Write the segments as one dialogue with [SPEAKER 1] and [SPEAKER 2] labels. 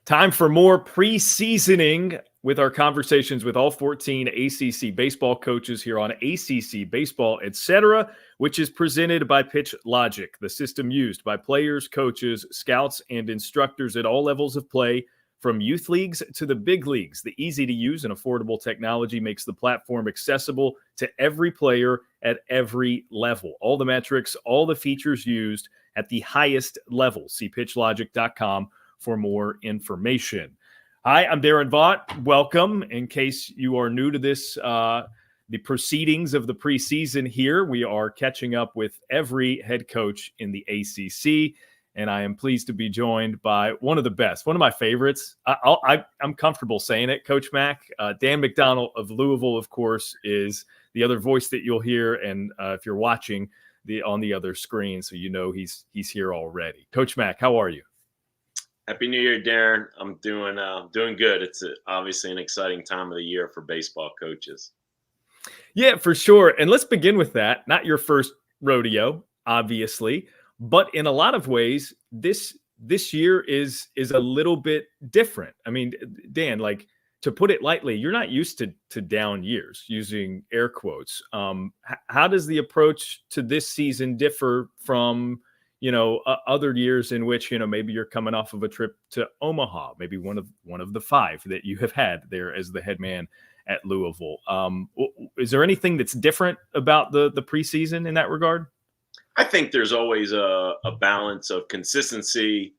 [SPEAKER 1] Time for more preseasoning with our conversations with all 14 ACC baseball coaches here on ACC Baseball Etc, which is presented by Pitch Logic, the system used by players, coaches, scouts, and instructors at all levels of play, from youth leagues to the big leagues. The easy-to-use and affordable technology makes the platform accessible to every player at every level. All the metrics, all the features used at the highest level. See pitchlogic.com for more information. Hi, I'm Daron Vaught. Welcome. In case you are new to this, the proceedings of the preseason here, we are catching up with every head coach in the ACC, and I am pleased to be joined by one of the best, one of my favorites. I'm comfortable saying it, Coach Mac. Dan McDonnell of Louisville, of course, is the other voice that you'll hear, and if you're watching on the other screen, so you know he's here already. Coach Mac, how are you?
[SPEAKER 2] Happy New Year, Daron. I'm doing good. It's obviously an exciting time of the year for baseball coaches.
[SPEAKER 1] Yeah, for sure. And let's begin with that. Not your first rodeo, obviously, but in a lot of ways, this year is a little bit different. I mean, Dan, like, to put it lightly, you're not used to down years, using air quotes. How does the approach to this season differ from other years in which, maybe you're coming off of a trip to Omaha, maybe one of the five that you have had there as the head man at Louisville? Is there anything that's different about the preseason in that regard?
[SPEAKER 2] I think there's always a balance of consistency,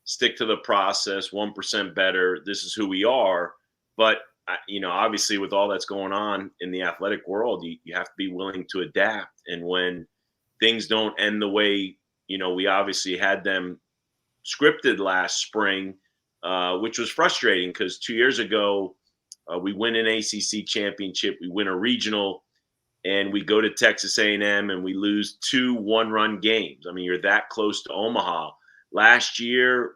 [SPEAKER 2] stick to the process, 1% better. This is who we are. But, obviously with all that's going on in the athletic world, you have to be willing to adapt. And when things don't end the way we obviously had them scripted last spring, which was frustrating because 2 years ago, we win an ACC championship, we win a regional, and we go to Texas A&M and we lose 2 one-run games. I mean, you're that close to Omaha. Last year,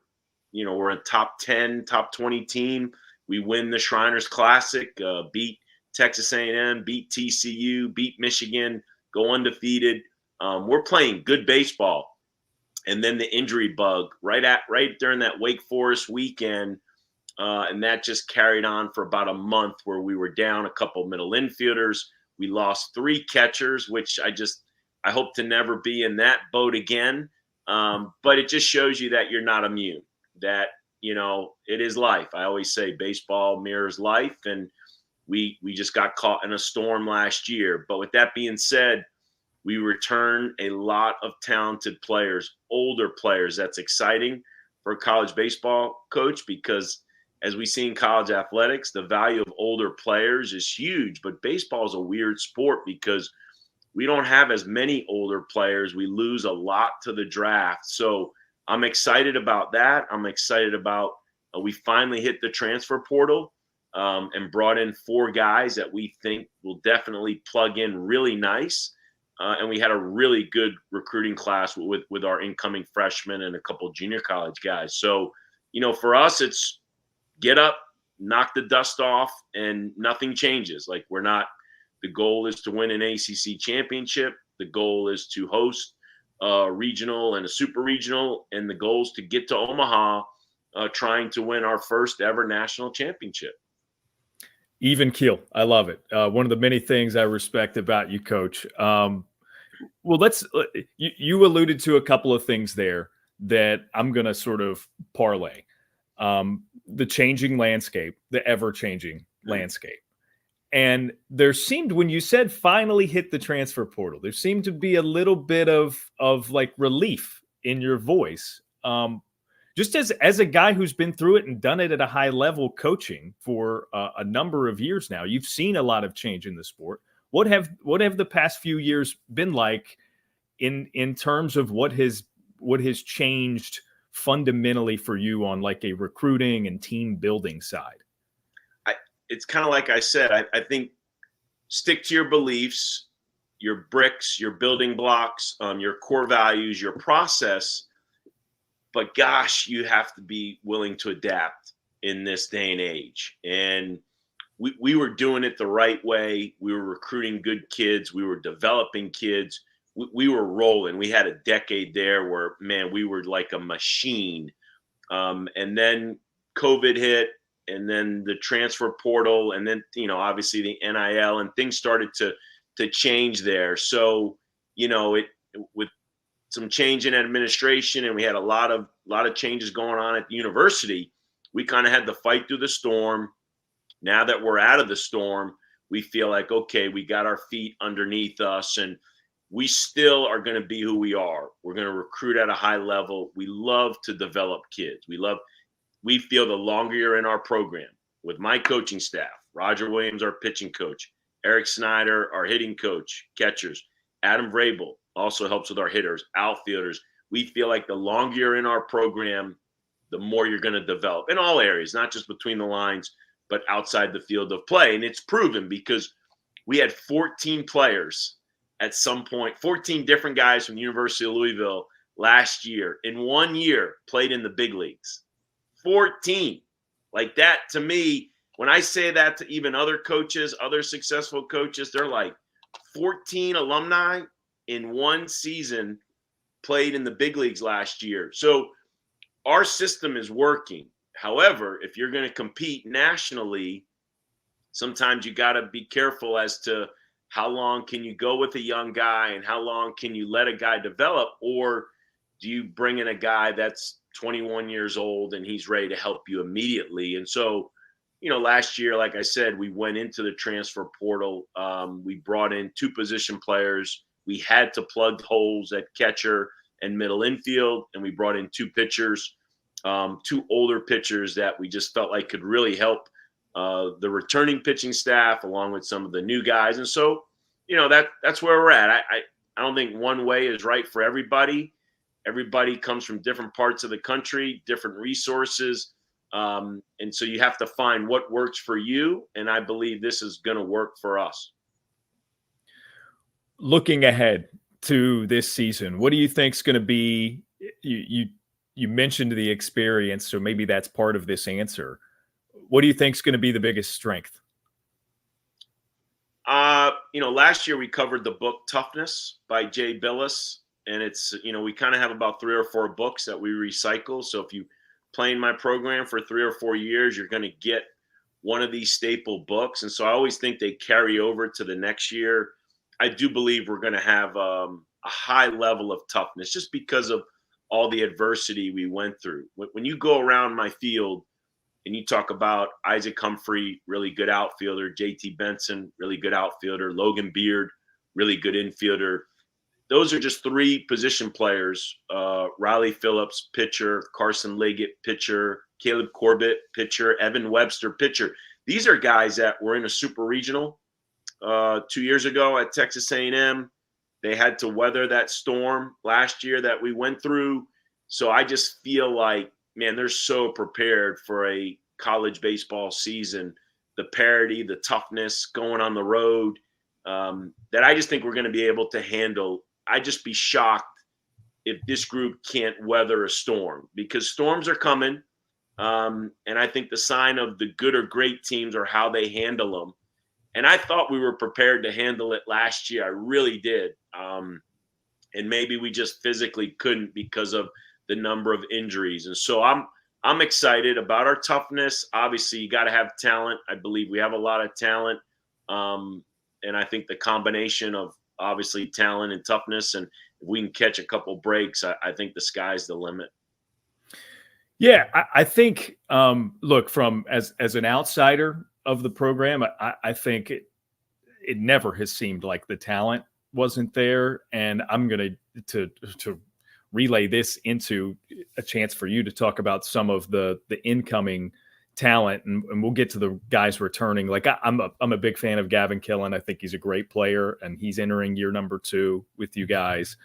[SPEAKER 2] we're a top 10, top 20 team. We win the Shriners Classic, beat Texas A&M, beat TCU, beat Michigan, go undefeated. We're playing good baseball. And then the injury bug right during that Wake Forest weekend, and that just carried on for about a month, where we were down a couple middle infielders. We lost 3 catchers, which I hope to never be in that boat again. But it just shows you that you're not immune, that, it is life. I always say baseball mirrors life, and we just got caught in a storm last year. But with that being said, we return a lot of talented players, older players. That's exciting for a college baseball coach, because as we see in college athletics, the value of older players is huge. But baseball is a weird sport because we don't have as many older players. We lose a lot to the draft. So I'm excited about that. I'm excited about we finally hit the transfer portal and brought in 4 guys that we think will definitely plug in really nice. And we had a really good recruiting class with our incoming freshmen and a couple junior college guys. So, for us, it's get up, knock the dust off, and nothing changes. Like, the goal is to win an ACC championship. The goal is to host a regional and a super regional. And the goal is to get to Omaha trying to win our first ever national championship.
[SPEAKER 1] Even keel. I love it. One of the many things I respect about you, Coach. Well, you alluded to a couple of things there that I'm going to sort of parlay. The changing landscape, the ever-changing landscape. And there seemed, when you said finally hit the transfer portal, there seemed to be a little bit of like relief in your voice. Just as a guy who's been through it and done it at a high level coaching for a number of years now, you've seen a lot of change in the sport. What have the past few years been like in terms of what has changed fundamentally for you on like a recruiting and team building side?
[SPEAKER 2] It's kind of like I said, I think stick to your beliefs, your bricks, your building blocks, your core values, your process. But gosh, you have to be willing to adapt in this day and age. And we were doing it the right way. We were recruiting good kids. We were developing kids. We were rolling. We had a decade there where, man, we were like a machine. And then COVID hit, and then the transfer portal, and then, obviously the NIL, and things started to change there. So, it with some change in administration, and we had a lot of changes going on at the university, we kind of had to fight through the storm. Now that we're out of the storm, we feel like, okay, we got our feet underneath us, and we still are going to be who we are. We're going to recruit at a high level. We love to develop kids. We feel the longer you're in our program, with my coaching staff, Roger Williams, our pitching coach, Eric Snyder, our hitting coach, catchers, Adam Vrabel also helps with our hitters, outfielders. We feel like the longer you're in our program, the more you're going to develop in all areas, not just between the lines, but outside the field of play. And it's proven, because we had 14 players at some point, 14 different guys from the University of Louisville last year, in 1 year, played in the big leagues. 14. Like that, to me, when I say that to even other coaches, other successful coaches, they're like, 14 alumni in one season played in the big leagues last year. So our system is working. However, if you're going to compete nationally, sometimes you got to be careful as to how long can you go with a young guy, and how long can you let a guy develop, or do you bring in a guy that's 21 years old and he's ready to help you immediately? And so, last year, like I said, we went into the transfer portal. We brought in 2 position players. We had to plug holes at catcher and middle infield, and we brought in 2 pitchers, 2 older pitchers that we just felt like could really help the returning pitching staff, along with some of the new guys. And so, that's where we're at. I don't think one way is right for everybody. Everybody comes from different parts of the country, different resources. And so you have to find what works for you. And I believe this is going to work for us.
[SPEAKER 1] Looking ahead to this season, what do you think is going to be, you mentioned the experience, so maybe that's part of this answer. What do you think is going to be the biggest strength?
[SPEAKER 2] Last year we covered the book Toughness by Jay Billis, and it's, we kind of have about 3 or 4 books that we recycle. So if you play in my program for 3 or 4 years, you're going to get one of these staple books. And so I always think they carry over to the next year. I do believe we're going to have a high level of toughness, just because of all the adversity we went through. When you go around my field and you talk about Isaac Humphrey, really good outfielder, JT Benson, really good outfielder, Logan Beard, really good infielder, those are just 3 position players. Riley Phillips, pitcher, Carson Liggett, pitcher, Caleb Corbett, pitcher, Evan Webster, pitcher. These are guys that were in a super regional 2 years ago at Texas A&M. They had to weather that storm last year that we went through. So I just feel like, man, they're so prepared for a college baseball season. The parity, the toughness, going on the road, that I just think we're going to be able to handle. I'd just be shocked if this group can't weather a storm, because storms are coming. And I think the sign of the good or great teams are how they handle them. And I thought we were prepared to handle it last year. I really did. And maybe we just physically couldn't because of the number of injuries. And so I'm excited about our toughness. Obviously, you got to have talent. I believe we have a lot of talent. And I think the combination of obviously talent and toughness, and if we can catch a couple breaks, I think the sky's the limit.
[SPEAKER 1] Yeah, I think, look, from as an outsider of the program, I think it never has seemed like the talent wasn't there. And I'm going to relay this into a chance for you to talk about some of the incoming talent, and we'll get to the guys returning. Like I'm a big fan of Gavin Killen. I think he's a great player, and he's entering year number 2 with you guys.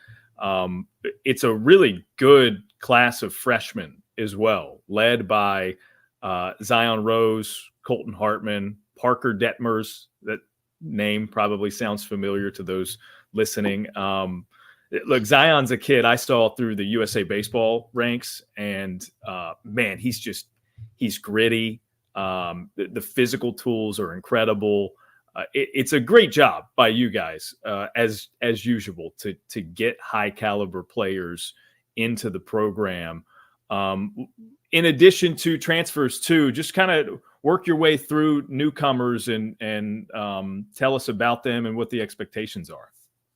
[SPEAKER 1] It's a really good class of freshmen as well, led by Zion Rose, Colton Hartman, Parker Detmers. That name probably sounds familiar to those listening. Look, Zion's a kid I saw through the USA Baseball ranks, and man, he's gritty. The physical tools are incredible. It's a great job by you guys, as usual, to get high caliber players into the program. In addition to transfers too, just kind of work your way through newcomers and tell us about them and what the expectations are.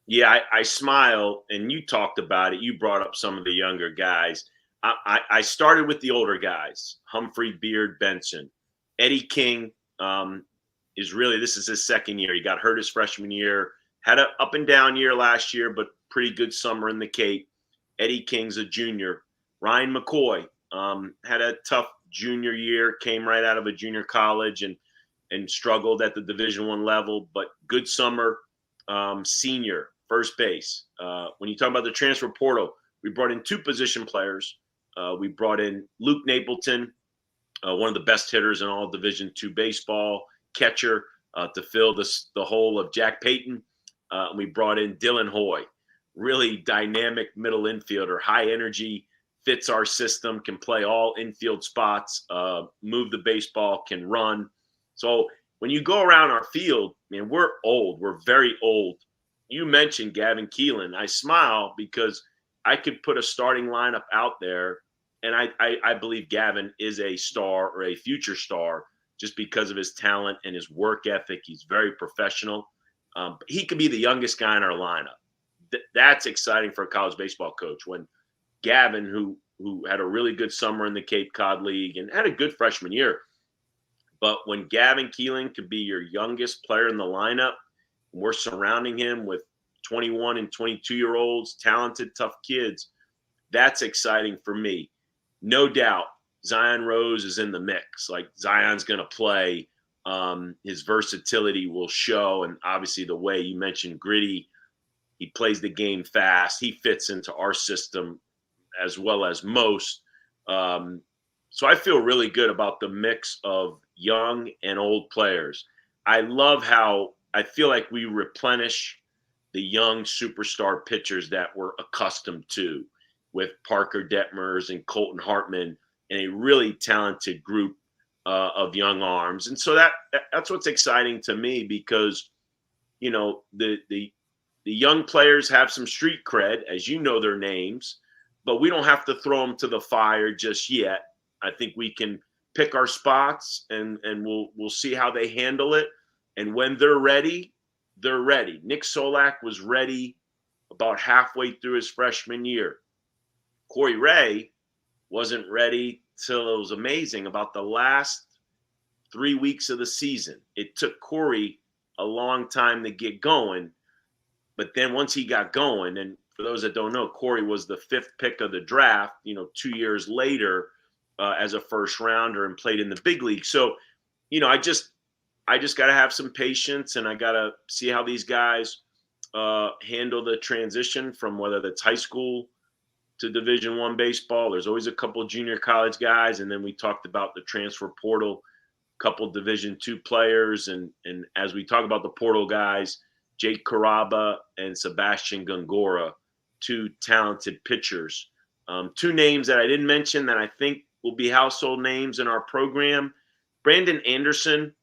[SPEAKER 2] Yeah, I smile, and you talked about it. You brought up some of the younger guys. I started with the older guys: Humphrey, Beard, Benson. Eddie King this is his second year. He got hurt his freshman year, had an up and down year last year, but pretty good summer in the Cape. Eddie King's a junior. Ryan McCoy had a tough junior year, came right out of a junior college and struggled at the Division I level, but good summer. Senior, first base. When you talk about the transfer portal, we brought in 2 position players. We brought in Luke Napleton, one of the best hitters in all Division II baseball, catcher, to fill the hole of Jack Payton. We brought in Dylan Hoy, really dynamic middle infielder, high energy, fits our system, can play all infield spots, move the baseball, can run. So when you go around our field, man, we're old. We're very old. You mentioned Gavin Keelan. I smile because I could put a starting lineup out there, and I believe Gavin is a star or a future star just because of his talent and his work ethic. He's very professional. He could be the youngest guy in our lineup. That's exciting for a college baseball coach when Gavin, who had a really good summer in the Cape Cod League and had a good freshman year, but when Gavin Keelan could be your youngest player in the lineup, and we're surrounding him with 21 and 22-year-olds, talented, tough kids, that's exciting for me. No doubt, Zion Rose is in the mix. Like, Zion's going to play. His versatility will show, and obviously the way you mentioned gritty, he plays the game fast. He fits into our system as well as most. So I feel really good about the mix of young and old players. I love how I feel like we replenish the young superstar pitchers that we're accustomed to with Parker Detmers and Colton Hartman and a really talented group of young arms. And so that's what's exciting to me because, you know, the young players have some street cred, as you know their names, but we don't have to throw them to the fire just yet. I think we can pick our spots and we'll see how they handle it. And when they're ready, they're ready. Nick Solak was ready about halfway through his freshman year. Corey Ray wasn't ready till it was amazing about the last 3 weeks of the season. It took Corey a long time to get going, but then once he got going, and for those that don't know, Corey was the 5th pick of the draft, 2 years later as a first rounder and played in the big league. So, I just got to have some patience, and I got to see how these guys handle the transition from whether that's high school to Division I baseball. There's always a couple junior college guys, and then we talked about the transfer portal, a couple Division II players, and as we talk about the portal guys, Jake Caraba and Sebastian Gongora, 2 talented pitchers. 2 names that I didn't mention that I think will be household names in our program. Brandon Anderson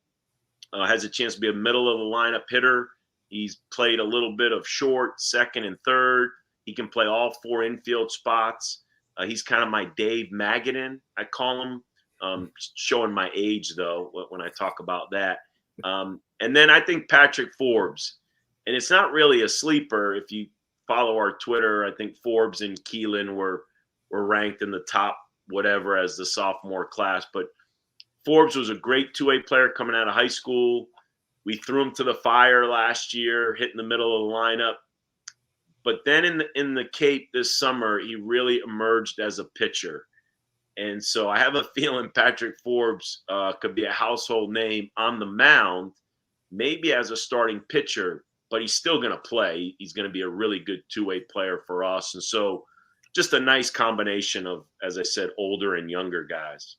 [SPEAKER 2] has a chance to be a middle of the lineup hitter. He's played a little bit of short, second, and third. He can play all 4 infield spots. He's kind of my Dave Magadan, I call him, showing my age, though, when I talk about that. And then I think Patrick Forbes. And it's not really a sleeper. If you follow our Twitter, I think Forbes and Keelan were ranked in the top whatever as the sophomore class. But Forbes was a great 2-way player coming out of high school. We threw him to the fire last year, hit in the middle of the lineup. But then in the Cape this summer, he really emerged as a pitcher. And so I have a feeling Patrick Forbes could be a household name on the mound, maybe as a starting pitcher, but he's still going to play. He's going to be a really good 2-way player for us. And so just a nice combination of, as I said, older and younger guys.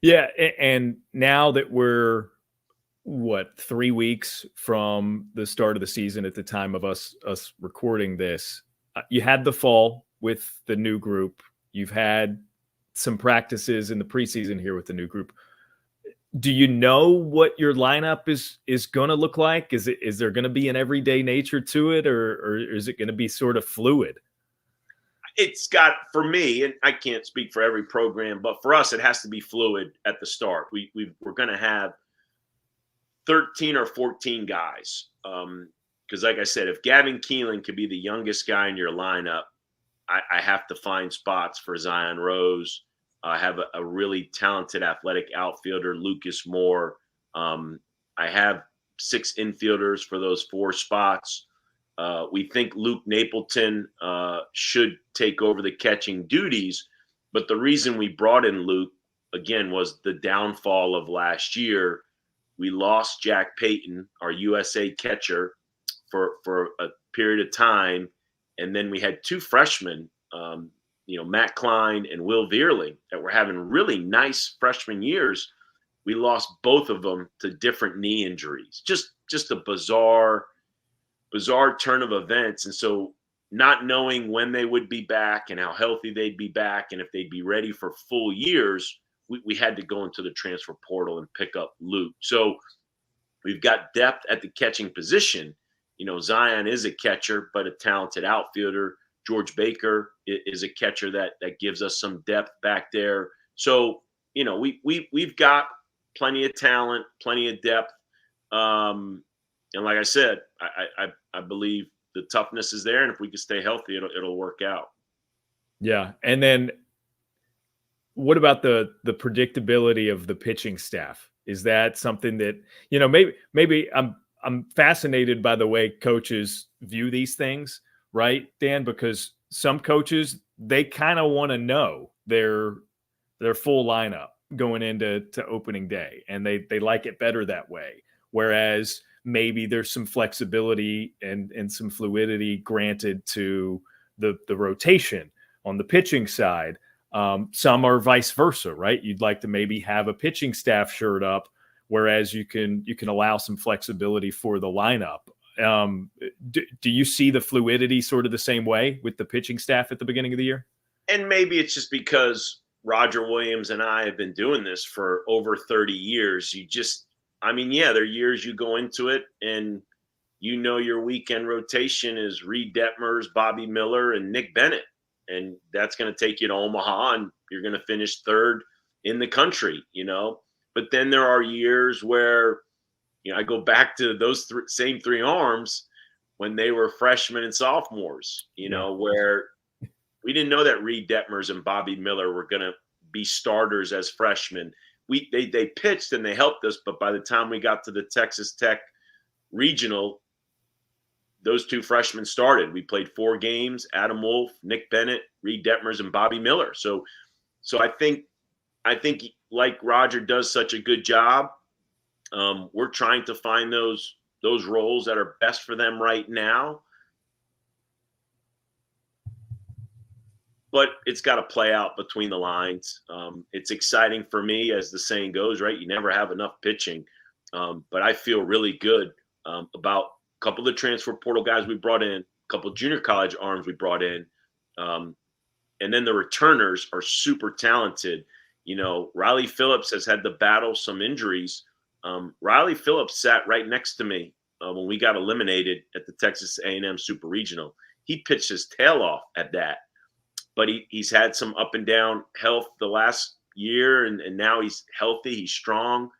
[SPEAKER 1] Yeah, and now that we're 3 weeks from the start of the season at the time of us recording this, you had the fall with the new group. You've had some practices in the preseason here with the new group. Do you know what your lineup is going to look like? Is there going to be an everyday nature to it, or is it going to be sort of fluid?
[SPEAKER 2] It's got, for me, and I can't speak for every program, but for us, it has to be fluid at the start. We're going to have 13 or 14 guys. Because like I said, if Gavin Keelan could be the youngest guy in your lineup, I have to find spots for Zion Rose. I have a really talented athletic outfielder, Lucas Moore. I have 6 infielders for those 4 spots. We think Luke Napleton should take over the catching duties. But the reason we brought in Luke, again, was the downfall of last year. We lost Jack Payton, our USA catcher, for a period of time. And then we had 2 freshmen, Matt Klein and Will Veerling, that were having really nice freshman years. We lost both of them to different knee injuries. Just a bizarre turn of events. And so not knowing when they would be back and how healthy they'd be back and if they'd be ready for full years, we had to go into the transfer portal and pick up Luke. So we've got depth at the catching position. Zion is a catcher, but a talented outfielder. George Baker is a catcher that gives us some depth back there. So, we've got plenty of talent, plenty of depth. And like I said, I believe the toughness is there. And if we can stay healthy, it'll work out.
[SPEAKER 1] Yeah. And then what about the predictability of the pitching staff? Is that something that, maybe I'm fascinated by the way coaches view these things, right, Dan? Because some coaches, they kind of want to know their full lineup going into opening day, and they like it better that way. Whereas maybe there's some flexibility and some fluidity granted to the rotation on the pitching side. Some are vice versa, right? You'd like to maybe have a pitching staff shirt up, whereas you can allow some flexibility for the lineup. Do you see the fluidity sort of the same way with the pitching staff at the beginning of the year?
[SPEAKER 2] And maybe it's just because Roger Williams and I have been doing this for over 30 years. There are years you go into it and your weekend rotation is Reed Detmers, Bobby Miller, and Nick Bennett. And that's going to take you to Omaha, and you're going to finish 3rd in the country, But then there are years where, I go back to those same 3 arms when they were freshmen and sophomores, where we didn't know that Reed Detmers and Bobby Miller were going to be starters as freshmen. They pitched and they helped us, but by the time we got to the Texas Tech regional, those 2 freshmen started. We played 4 games: Adam Wolf, Nick Bennett, Reed Detmers, and Bobby Miller. So I think like Roger does such a good job, we're trying to find those roles that are best for them right now. But it's got to play out between the lines. It's exciting for me, as the saying goes, right? You never have enough pitching. But I feel really good about a couple of the transfer portal guys we brought in, a couple of junior college arms we brought in. And then the returners are super talented. Riley Phillips has had to battle some injuries. Riley Phillips sat right next to me when we got eliminated at the Texas A&M Super Regional. He pitched his tail off at that. But he's had some up and down health the last year, and now he's healthy. He's strong.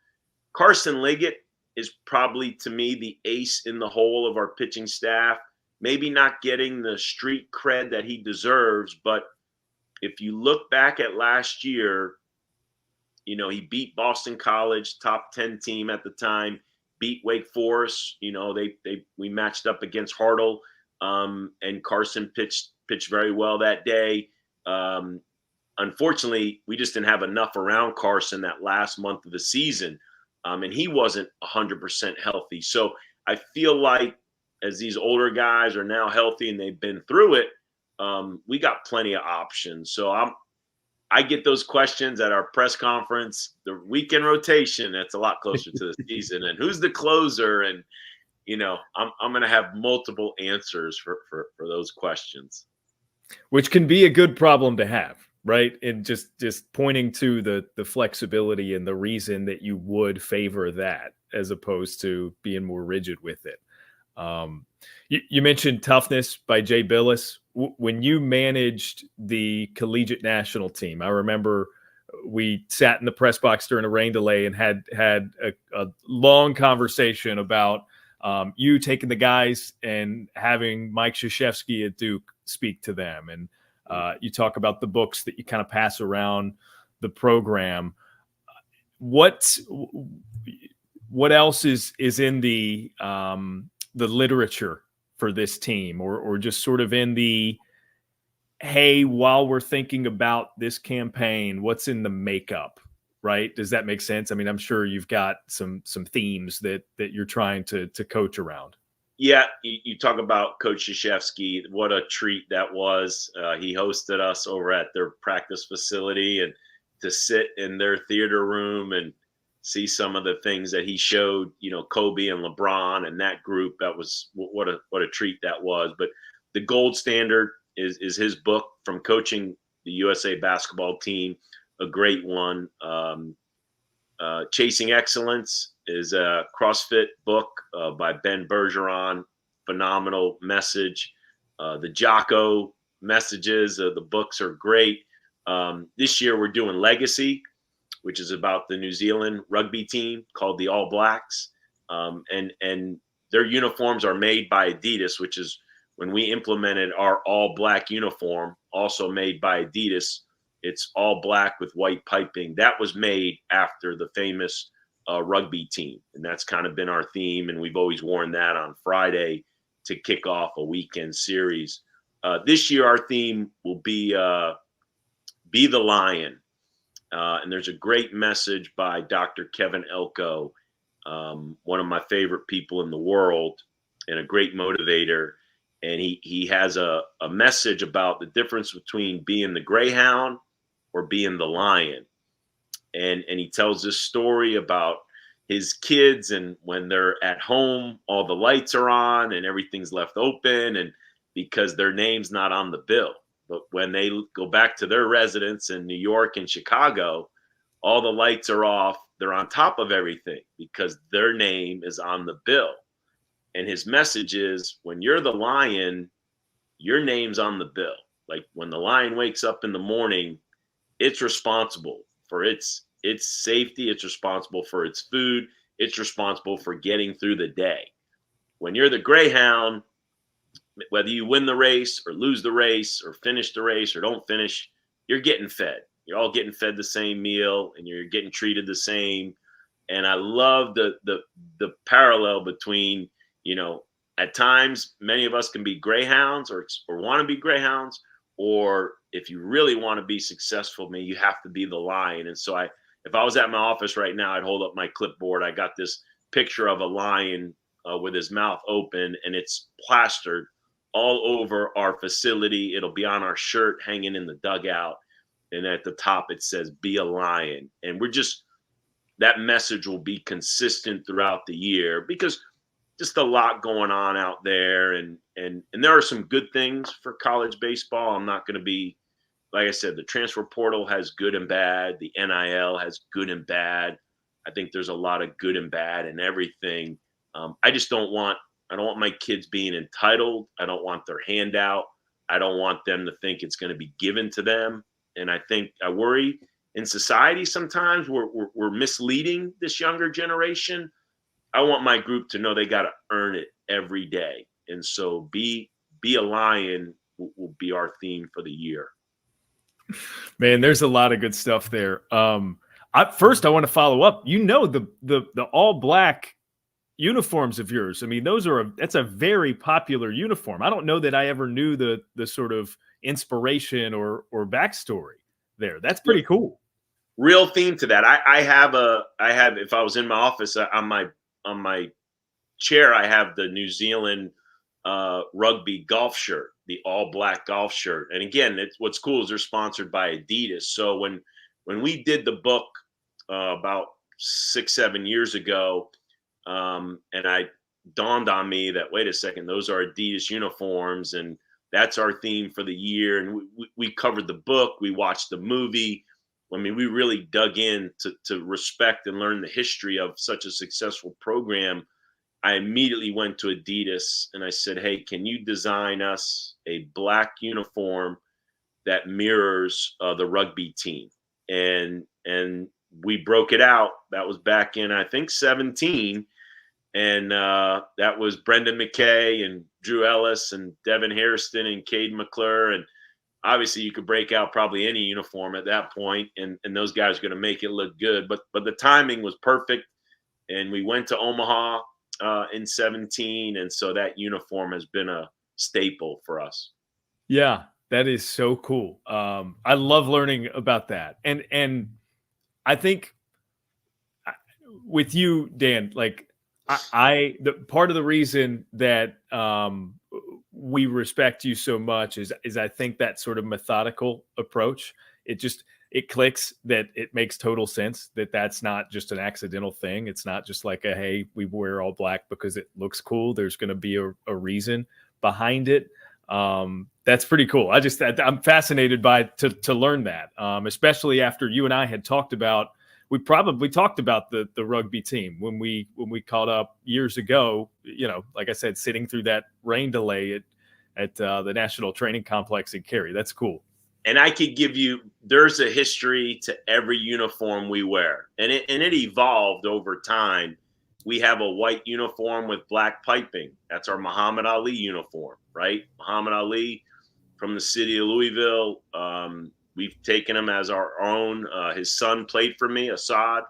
[SPEAKER 2] Carson Liggett is probably, to me, the ace in the hole of our pitching staff. Maybe not getting the street cred that he deserves, but if you look back at last year, he beat Boston College, top 10 team at the time, beat Wake Forest. We matched up against Hartle, and Carson pitched very well that day. Unfortunately, we just didn't have enough around Carson that last month of the season, and he wasn't 100% healthy. So I feel like as these older guys are now healthy and they've been through it, we got plenty of options. So I get those questions at our press conference. The weekend rotation, that's a lot closer to the season, and who's the closer, and I'm going to have multiple answers for those questions.
[SPEAKER 1] Which can be a good problem to have, right? And just pointing to the flexibility and the reason that you would favor that as opposed to being more rigid with it. You mentioned Toughness by Jay Billis. When you managed the collegiate national team, I remember we sat in the press box during a rain delay and had a long conversation about you taking the guys and having Mike Krzyzewski at Duke speak to them. And you talk about the books that you kind of pass around the program. What else is in the literature for this team, or just sort of in the, hey, while we're thinking about this campaign, what's in the makeup, right? Does that make sense? I mean, I'm sure you've got some themes that you're trying to coach around.
[SPEAKER 2] Yeah, you talk about Coach Krzyzewski. What a treat that was. He hosted us over at their practice facility, and to sit in their theater room and see some of the things that he showed, Kobe and LeBron and that group. That was what a treat that was. But the gold standard is his book, From Coaching the USA Basketball Team, a great one. Chasing Excellence is a CrossFit book by Ben Bergeron. Phenomenal message. The Jocko messages, the books are great. This year we're doing Legacy, which is about the New Zealand rugby team called the All Blacks. And their uniforms are made by Adidas, which is when we implemented our all black uniform, also made by Adidas. It's all black with white piping. That was made after the famous rugby team. And that's kind of been our theme. And we've always worn that on Friday to kick off a weekend series. This year, our theme will be the Lion. And there's a great message by Dr. Kevin Elko, one of my favorite people in the world and a great motivator. And he has a message about the difference between being the greyhound or being the lion. And he tells this story about his kids, and when they're at home, all the lights are on and everything's left open, and because their name's not on the bill. But when they go back to their residence in New York and Chicago, all the lights are off. They're on top of everything because their name is on the bill. And his message is, when you're the lion, your name's on the bill. Like when the lion wakes up in the morning, it's responsible for its safety. It's responsible for its food. It's responsible for getting through the day. When you're the greyhound, whether you win the race or lose the race or finish the race or don't finish, you're getting fed. You're all getting fed the same meal and you're getting treated the same. And I love the parallel between, at times many of us can be greyhounds or want to be greyhounds, or if you really want to be successful, maybe you have to be the lion. And so if I was at my office right now, I'd hold up my clipboard. I got this picture of a lion with his mouth open, and it's plastered all over our facility. It'll be on our shirt hanging in the dugout. And at the top, it says, be a lion. And that message will be consistent throughout the year, because just a lot going on out there. And there are some good things for college baseball. I'm not going to be, like I said, the transfer portal has good and bad. The NIL has good and bad. I think there's a lot of good and bad in everything. I don't want my kids being entitled. I don't want their handout. I don't want them to think it's going to be given to them. And I worry in society sometimes we're misleading this younger generation. I want my group to know they got to earn it every day. And so be a lion will be our theme for the year.
[SPEAKER 1] Man, there's a lot of good stuff there. First, I want to follow up. The all black uniforms of yours. I mean, that's a very popular uniform. I don't know that I ever knew the sort of inspiration or backstory there. That's pretty cool.
[SPEAKER 2] Real theme to that. I have if I was in my office on my chair, I have the New Zealand rugby golf shirt, the all black golf shirt. And again, what's cool is they're sponsored by Adidas. So when we did the book about 6-7 years ago, and I dawned on me that, wait a second, those are Adidas uniforms, and that's our theme for the year. And we covered the book, we watched the movie. I mean, we really dug in to respect and learn the history of such a successful program. I immediately went to Adidas and I said, hey, can you design us a black uniform that mirrors the rugby team? And we broke it out. That was back in, I think, 17. And that was Brendan McKay and Drew Ellis and Devin Hairston and Cade McClure. And obviously you could break out probably any uniform at that point, and those guys are going to make it look good. But the timing was perfect. And we went to Omaha in 17. And so that uniform has been a staple for us.
[SPEAKER 1] Yeah, that is so cool. I love learning about that. And I think with you, Dan, like the part of the reason that we respect you so much is I think that sort of methodical approach. It clicks, that it makes total sense that that's not just an accidental thing. It's not just like hey, we wear all black because it looks cool. There's going to be a reason behind it. That's pretty cool. I'm fascinated to learn that, especially after you and I had talked about. We probably talked about the rugby team when we caught up years ago. Like I said, sitting through that rain delay at the National Training Complex in Cary. That's cool.
[SPEAKER 2] And I could give you, there's a history to every uniform we wear, and it evolved over time. We have a white uniform with black piping. That's our Muhammad Ali uniform, right? Muhammad Ali from the city of Louisville. We've taken him as our own. His son played for me, Assad,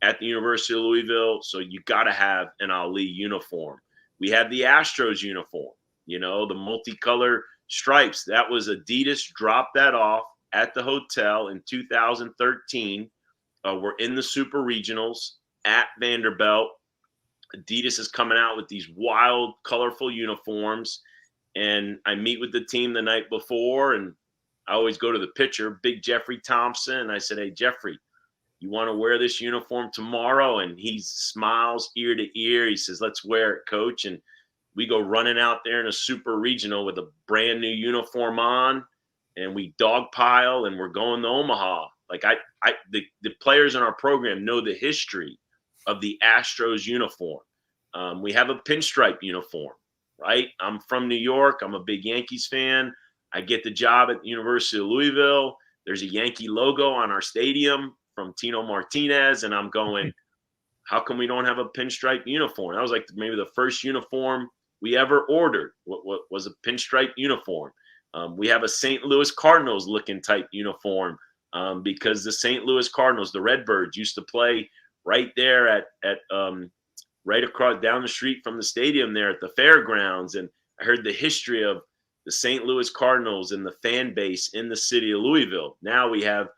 [SPEAKER 2] at the University of Louisville. So you got to have an Ali uniform. We have the Astros uniform, the multicolor stripes. That was Adidas dropped that off at the hotel in 2013. We're in the Super Regionals at Vanderbilt. Adidas is coming out with these wild, colorful uniforms. And I meet with the team the night before, and I always go to the pitcher, Big Jeffrey Thompson. And I said, hey, Jeffrey, you want to wear this uniform tomorrow? And he smiles ear to ear. He says, let's wear it, coach. And we go running out there in a super regional with a brand new uniform on, and we dogpile, and we're going to Omaha. Like the players in our program know the history of the Astros uniform. We have a pinstripe uniform, right? I'm from New York. I'm a big Yankees fan. I get the job at the University of Louisville. There's a Yankee logo on our stadium from Tino Martinez. And I'm going, how come we don't have a pinstripe uniform? That was like maybe the first uniform we ever ordered. What was a pinstripe uniform. We have a St. Louis Cardinals looking type uniform because the St. Louis Cardinals, the Redbirds, used to play right there at right across down the street from the stadium there at the fairgrounds. And I heard the history of the St. Louis Cardinals and the fan base in the city of Louisville. Now we have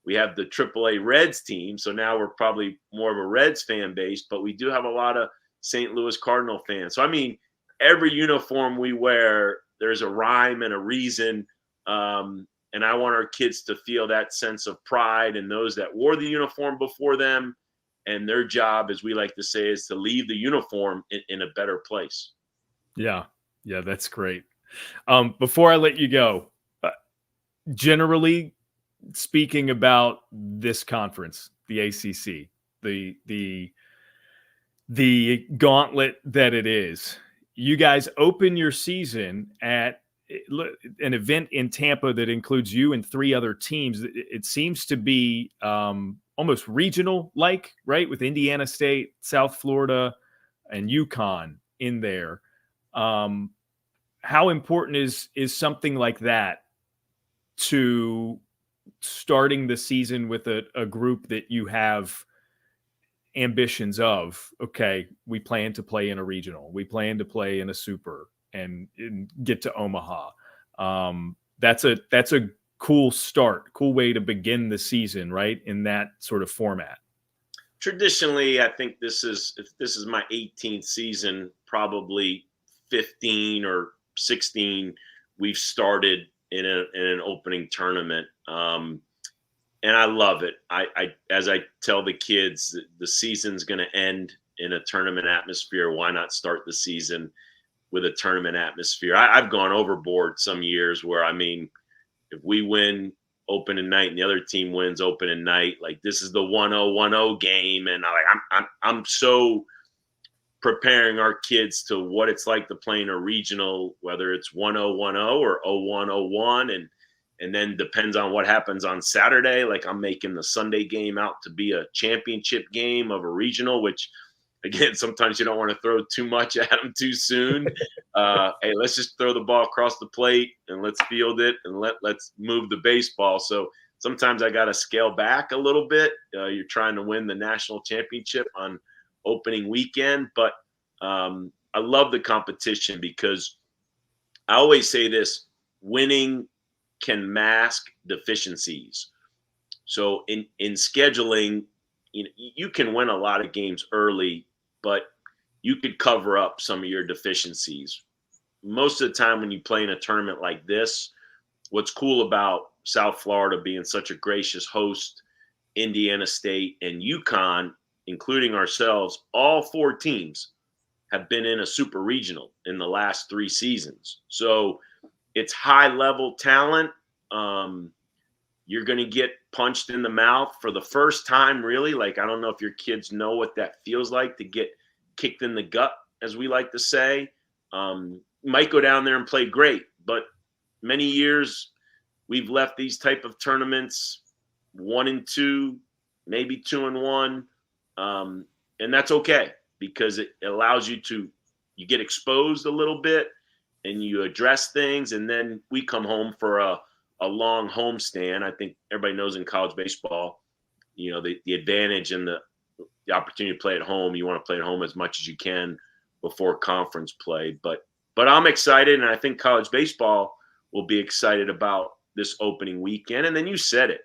[SPEAKER 2] the AAA Reds team, so now we're probably more of a Reds fan base, but we do have a lot of St. Louis Cardinal fans. So I mean, every uniform we wear, there's a rhyme and a reason, and I want our kids to feel that sense of pride in those that wore the uniform before them, and their job, as we like to say, is to leave the uniform in a better place.
[SPEAKER 1] Yeah, that's great. Before I let you go, generally speaking about this conference, the ACC, the gauntlet that it is, you guys open your season at an event in Tampa that includes you and 3 other teams. It seems to be almost regional-like, right? With Indiana State, South Florida, and UConn in there. How important is something like that to starting the season with a group that you have ambitions of? Okay, we plan to play in a regional, we plan to play in a super and get to Omaha. That's a cool start, cool way to begin the season, right? In that sort of format.
[SPEAKER 2] Traditionally, I think if this is my 18th season, probably 15 or 16, we've started in an opening tournament. And I love it. As I tell the kids, the season's going to end in a tournament atmosphere. Why not start the season with a tournament atmosphere? I've gone overboard some years where, I mean, if we win opening night and the other team wins opening night, like this is the 1-0 game. And I'm so preparing our kids to what it's like to play in a regional, whether it's 1-0-1-0 or 0-1-0-1, and then depends on what happens on Saturday. Like, I'm making the Sunday game out to be a championship game of a regional, which, again, sometimes you don't want to throw too much at them too soon. Hey, let's just throw the ball across the plate and let's field it and let's move the baseball. So sometimes I got to scale back a little bit. You're trying to win the national championship on opening weekend, but I love the competition because I always say this: winning can mask deficiencies. So in scheduling, you can win a lot of games early, but you could cover up some of your deficiencies. Most of the time when you play in a tournament like this, what's cool about South Florida being such a gracious host, Indiana State and UConn, including ourselves, all 4 teams have been in a super regional in the last 3 seasons. So it's high level talent. You're going to get punched in the mouth for the first time, really. Like, I don't know if your kids know what that feels like to get kicked in the gut, as we like to say. Might go down there and play great, but many years we've left these type of tournaments 1-2, maybe 2-1. And that's okay, because it allows you get exposed a little bit and you address things. And then we come home for a long homestand. I think everybody knows in college baseball, the advantage and the opportunity to play at home. You want to play at home as much as you can before conference play. But I'm excited, and I think college baseball will be excited about this opening weekend. And then you said it,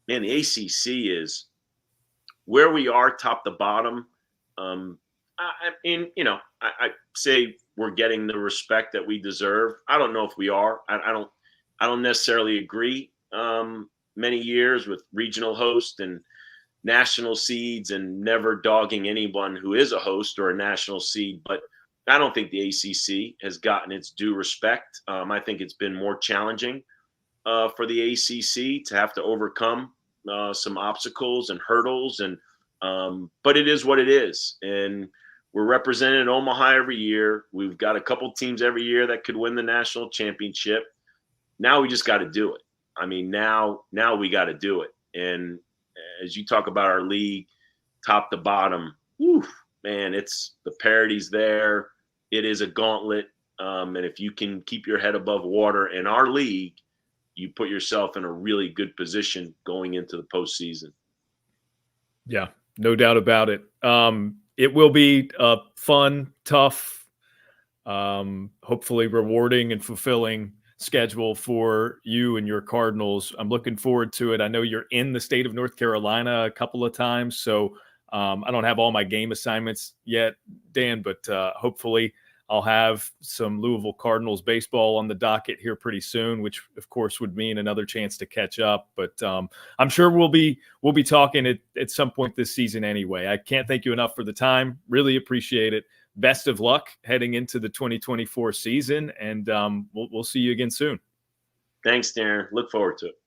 [SPEAKER 2] man, the ACC is where we are, top to bottom. I say we're getting the respect that we deserve. I don't know if we are. I don't necessarily agree. Many years with regional host and national seeds and never dogging anyone who is a host or a national seed, but I don't think the ACC has gotten its due respect. I think it's been more challenging for the ACC to have to overcome some obstacles and hurdles, but it is what it is. And we're represented in Omaha every year. We've got a couple teams every year that could win the national championship. Now we just got to do it. I mean, now we got to do it. And as you talk about our league, top to bottom, man, it's the parity's there. It is a gauntlet. And if you can keep your head above water in our league, you put yourself in a really good position going into the postseason.
[SPEAKER 1] Yeah, no doubt about it. It will be a fun, tough, hopefully rewarding and fulfilling schedule for you and your Cardinals. I'm looking forward to it. I know you're in the state of North Carolina a couple of times, so I don't have all my game assignments yet, Dan, but hopefully I'll have some Louisville Cardinals baseball on the docket here pretty soon, which of course would mean another chance to catch up. But I'm sure we'll be talking at some point this season anyway. I can't thank you enough for the time. Really appreciate it. Best of luck heading into the 2024 season, and we'll see you again soon.
[SPEAKER 2] Thanks, Daron. Look forward to it.